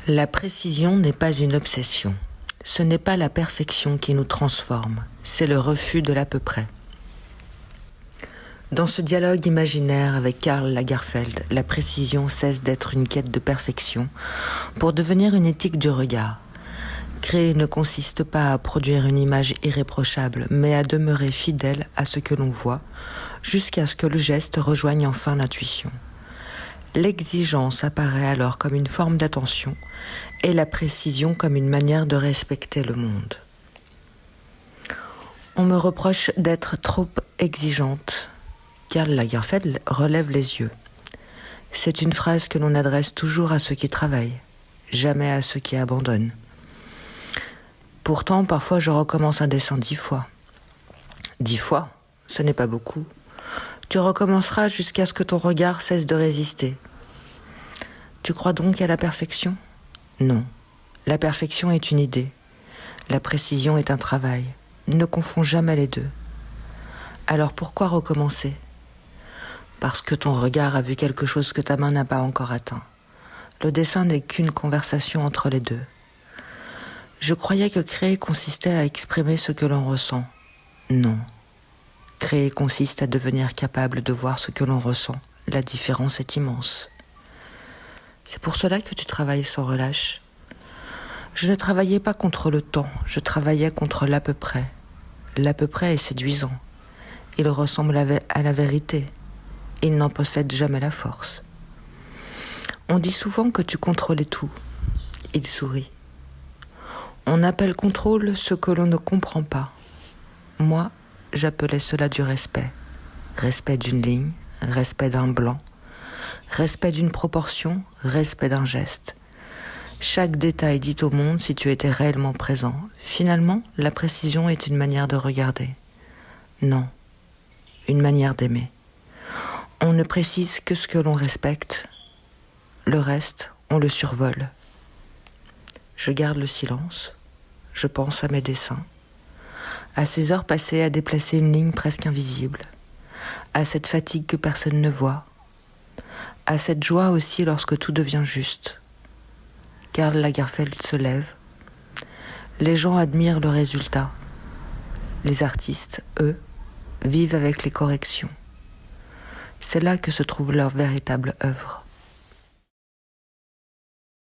La précision n'est pas une obsession. Ce n'est pas la perfection qui nous transforme, c'est le refus de l'à peu près. Dans ce dialogue imaginaire avec Karl Lagerfeld, la précision cesse d'être une quête de perfection pour devenir une éthique du regard. Créer ne consiste pas à produire une image irréprochable, mais à demeurer fidèle à ce que l'on voit, jusqu'à ce que le geste rejoigne enfin l'intuition. L'exigence apparaît alors comme une forme d'attention et la précision comme une manière de respecter le monde. On me reproche d'être trop exigeante. Karl Lagerfeld relève les yeux. C'est une phrase que l'on adresse toujours à ceux qui travaillent, jamais à ceux qui abandonnent. Pourtant, parfois, je recommence un dessin 10 fois. 10 fois, ce n'est pas beaucoup. Tu recommenceras jusqu'à ce que ton regard cesse de résister. Tu crois donc à la perfection ? Non. La perfection est une idée. La précision est un travail. Ne confonds jamais les deux. Alors pourquoi recommencer ? Parce que ton regard a vu quelque chose que ta main n'a pas encore atteint. Le dessin n'est qu'une conversation entre les deux. Je croyais que créer consistait à exprimer ce que l'on ressent. Non. Créer consiste à devenir capable de voir ce que l'on ressent. La différence est immense. C'est pour cela que tu travailles sans relâche. Je ne travaillais pas contre le temps, je travaillais contre l'à peu près. L'à peu près est séduisant. Il ressemble à la vérité. Il n'en possède jamais la force. On dit souvent que tu contrôlais tout. Il sourit. On appelle contrôle ce que l'on ne comprend pas. Moi, j'appelais cela du respect. Respect d'une ligne, respect d'un blanc, respect d'une proportion, respect d'un geste. Chaque détail dit au monde si tu étais réellement présent. Finalement, la précision est une manière de regarder. Non, une manière d'aimer. On ne précise que ce que l'on respecte. Le reste, on le survole. Je garde le silence. Je pense à mes dessins. À ces heures passées à déplacer une ligne presque invisible. À cette fatigue que personne ne voit. À cette joie aussi lorsque tout devient juste. Karl Lagerfeld se lève. Les gens admirent le résultat. Les artistes, eux, vivent avec les corrections. C'est là que se trouve leur véritable œuvre.